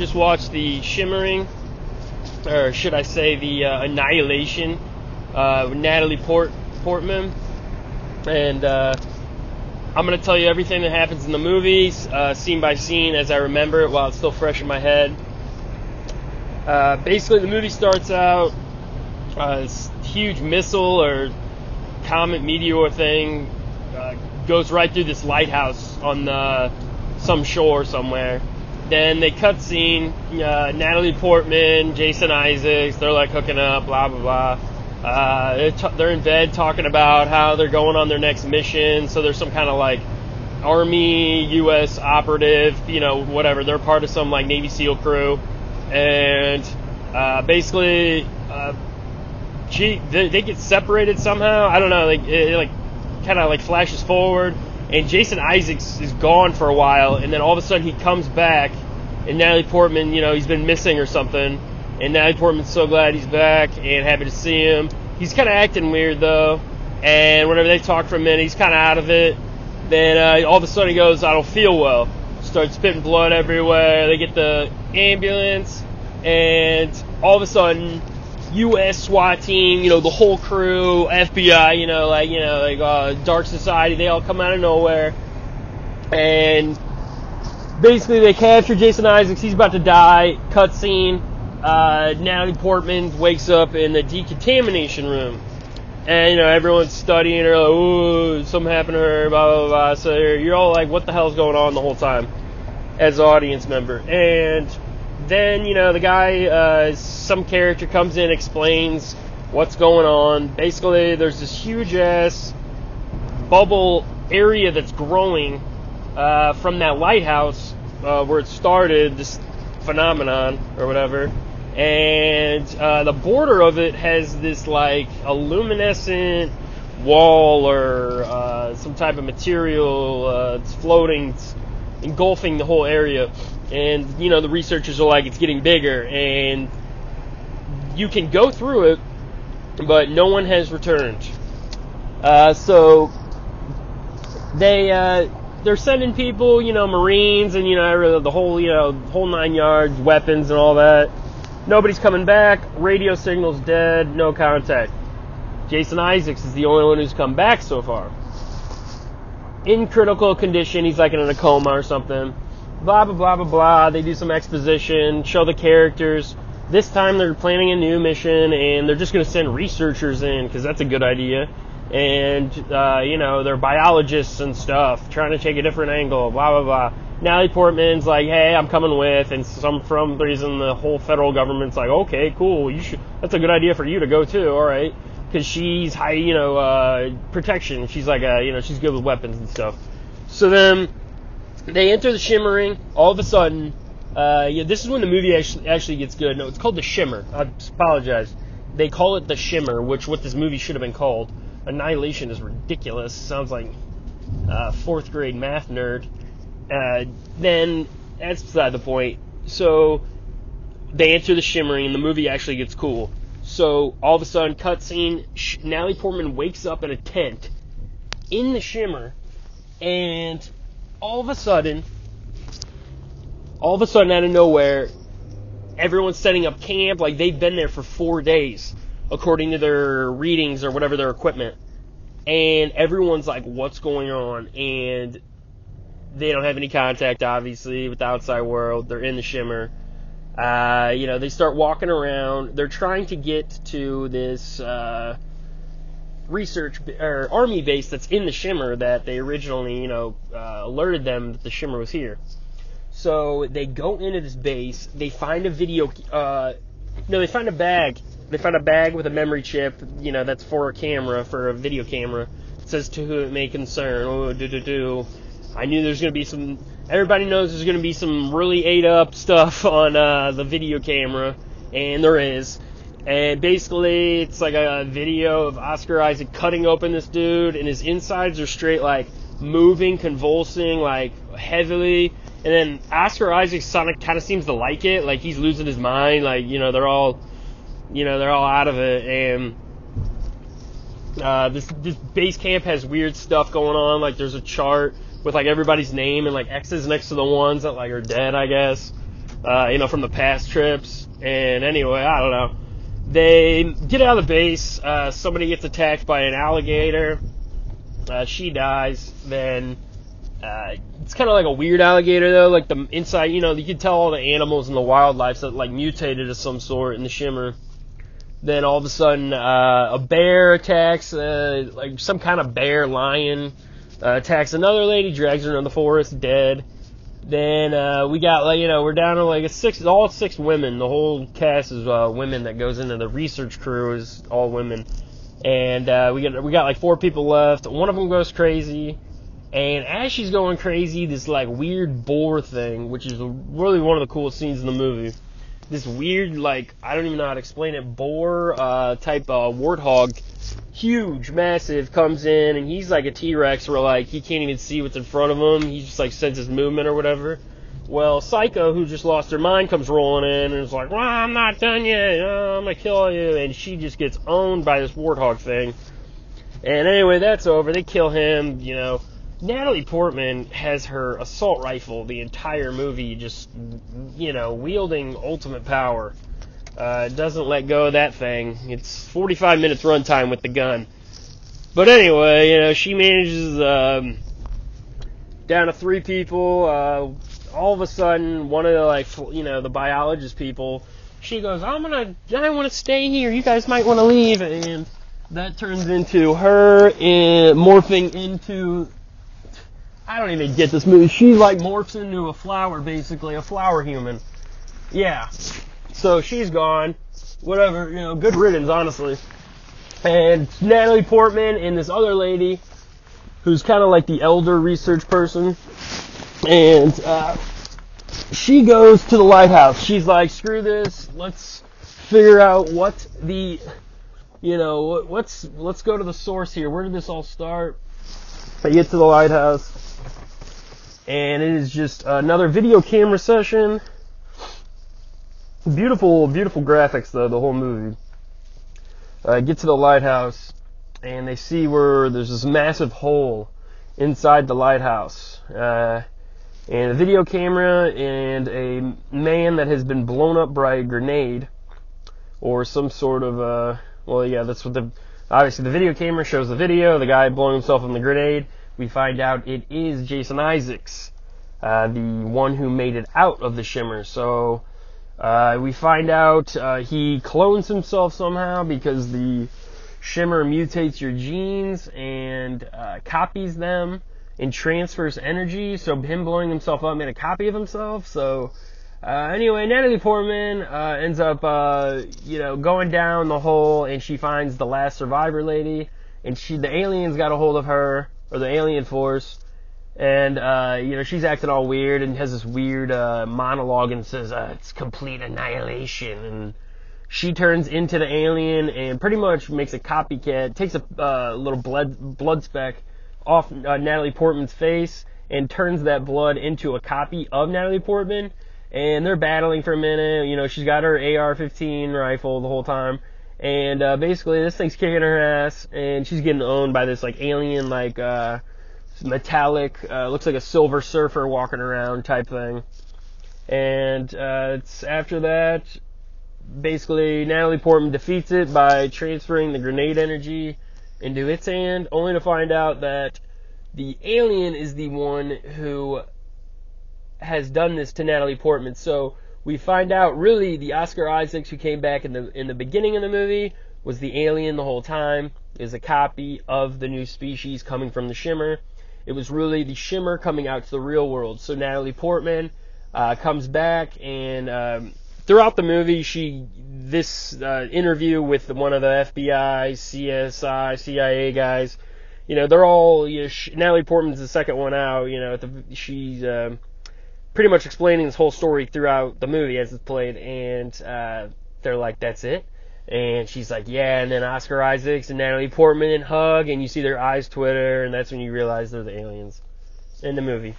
just watched the Shimmering, or should I say the Annihilation, with Natalie Portman, and I'm going to tell you everything that happens in the movies, scene by scene, as I remember it while it's still fresh in my head. Basically, the movie starts out, this huge missile or comet meteor thing goes right through this lighthouse on some shore somewhere. Then they cut scene, Natalie Portman, Jason Isaacs, they're like hooking up, blah, blah, blah. They're in bed talking about how they're going on their next mission, so there's some kind of like Army, U.S. operative, whatever. They're part of some like Navy SEAL crew. And basically, they get separated somehow. I don't know, it kind of flashes forward. And Jason Isaacs is gone for a while, and then all of a sudden he comes back, and Natalie Portman, he's been missing or something, and Natalie Portman's so glad he's back and happy to see him. He's kind of acting weird, though, and whenever they talk for a minute, he's kind of out of it. Then all of a sudden he goes, I don't feel well. Starts spitting blood everywhere. They get the ambulance, and all of a sudden, U.S. SWAT team, the whole crew, FBI, Dark Society, they all come out of nowhere. And basically they capture Jason Isaacs. He's about to die. Cutscene. Natalie Portman wakes up in the decontamination room. And, everyone's studying her, like, ooh, something happened to her, blah, blah, blah. So you're all like, what the hell's going on the whole time as an audience member? And then, the guy, some character comes in, explains what's going on. Basically, there's this huge-ass bubble area that's growing from that lighthouse where it started, this phenomenon or whatever. And the border of it has this, a luminescent wall or some type of material. It's floating, it's engulfing the whole area. And, the researchers are like, it's getting bigger, and you can go through it, but no one has returned. So they're sending people, Marines, and, the whole 9 yards, weapons and all that. Nobody's coming back. Radio signal's dead. No contact. Jason Isaacs is the only one who's come back so far. In critical condition. He's like in a coma or something. Blah, blah, blah, blah, blah. They do some exposition, show the characters. This time they're planning a new mission, and they're just going to send researchers in, because that's a good idea. And, they're biologists and stuff, trying to take a different angle, blah, blah, blah. Natalie Portman's like, hey, I'm coming with, and for reason the whole federal government's like, okay, cool, that's a good idea for you to go too, alright. Because she's high, protection. She's like, she's good with weapons and stuff. So then, they enter the Shimmering. All of a sudden, this is when the movie actually gets good. No, it's called The Shimmer. I apologize. They call it The Shimmer, which what this movie should have been called. Annihilation is ridiculous. Sounds like a 4th grade math nerd. Then, that's beside the point. So, they enter the Shimmering, and the movie actually gets cool. So, all of a sudden, cutscene, Natalie Portman wakes up in a tent in the Shimmer, and all of a sudden, out of nowhere, everyone's setting up camp. Like, they've been there for 4 days, according to their readings or whatever, their equipment. And everyone's like, what's going on? And they don't have any contact, obviously, with the outside world. They're in the Shimmer. They start walking around. They're trying to get to this research or army base that's in the Shimmer that they originally, alerted them that the Shimmer was here. So they go into this base. They find a they find a bag. They find a bag with a memory chip. That's for a video camera. It says to whom it may concern. Oh, I knew there's going to be some. Everybody knows there's going to be some really ate up stuff on the video camera, and there is. And basically, it's like a video of Oscar Isaac cutting open this dude, and his insides are straight, moving, convulsing, heavily. And then Oscar Isaac kind of seems to like it, he's losing his mind, they're all out of it. And this base camp has weird stuff going on. There's a chart with everybody's name and X's next to the ones that are dead, I guess. from the past trips. And anyway, I don't know. They get out of the base. Somebody gets attacked by an alligator. She dies. Then it's kind of like a weird alligator, though. Like the inside, you can tell all the animals and the wildlife that like mutated of some sort in the Shimmer. Then all of a sudden, a bear attacks, like some kind of bear lion attacks another lady, drags her in the forest, dead. Then we got we're down to like all six women. The whole cast is women that goes into the research crew is all women, and we got like 4 people left. One of them goes crazy, and as she's going crazy, this like weird boar thing, which is really one of the coolest scenes in the movie. This weird, like, I don't even know how to explain it, boar type warthog, huge, massive, comes in, and he's like a T-Rex where, like, he can't even see what's in front of him. He just, like, senses movement or whatever. Well, Psycho, who just lost her mind, comes rolling in and is like, I'm not done yet. I'm going to kill you. And she just gets owned by this warthog thing. And anyway, that's over. They kill him, Natalie Portman has her assault rifle the entire movie, just, wielding ultimate power. Doesn't let go of that thing. It's 45 minutes runtime with the gun. But anyway, she manages down to 3 people. All of a sudden, one of the, the biologist people, she goes, I want to stay here. You guys might want to leave. And that turns into her morphing into... I don't even get this movie. She like morphs into a flower, basically, a flower human. Yeah. So she's gone. Whatever, good riddance, honestly. And Natalie Portman and this other lady, who's kind of like the elder research person, and she goes to the lighthouse. She's like, screw this. Let's figure out what the, let's go to the source here. Where did this all start? I get to the lighthouse. And it is just another video camera session. Beautiful, beautiful graphics, though, the whole movie. Get to the lighthouse, and they see where there's this massive hole inside the lighthouse. And a video camera and a man that has been blown up by a grenade. Or some sort of, that's what obviously the video camera shows the video, the guy blowing himself in the grenade. We find out it is Jason Isaacs, the one who made it out of the Shimmer. So we find out he clones himself somehow because the Shimmer mutates your genes and copies them and transfers energy. So him blowing himself up made a copy of himself. So anyway, Natalie Portman ends up going down the hole, and she finds the last survivor lady, and the aliens got a hold of her. Or the alien force, and, she's acting all weird and has this weird, monologue and says, it's complete annihilation, and she turns into the alien and pretty much makes a copycat, takes a, little blood speck off, Natalie Portman's face, and turns that blood into a copy of Natalie Portman, and they're battling for a minute. She's got her AR-15 rifle the whole time. And basically, this thing's kicking her ass, and she's getting owned by this like alien, like metallic, looks like a Silver Surfer walking around type thing. And it's after that, basically, Natalie Portman defeats it by transferring the grenade energy into its hand, only to find out that the alien is the one who has done this to Natalie Portman. So we find out, really, the Oscar Isaacs who came back in the beginning of the movie was the alien the whole time, is a copy of the new species coming from the Shimmer. It was really the Shimmer coming out to the real world. So Natalie Portman comes back, and throughout the movie, this interview with one of the FBI, CSI, CIA guys, they're all, Natalie Portman's the second one out, she's pretty much explaining this whole story throughout the movie as it's played, and they're like, that's it? And she's like, yeah, and then Oscar Isaacs and Natalie Portman hug, and you see their eyes twitter, and that's when you realize they're the aliens in the movie.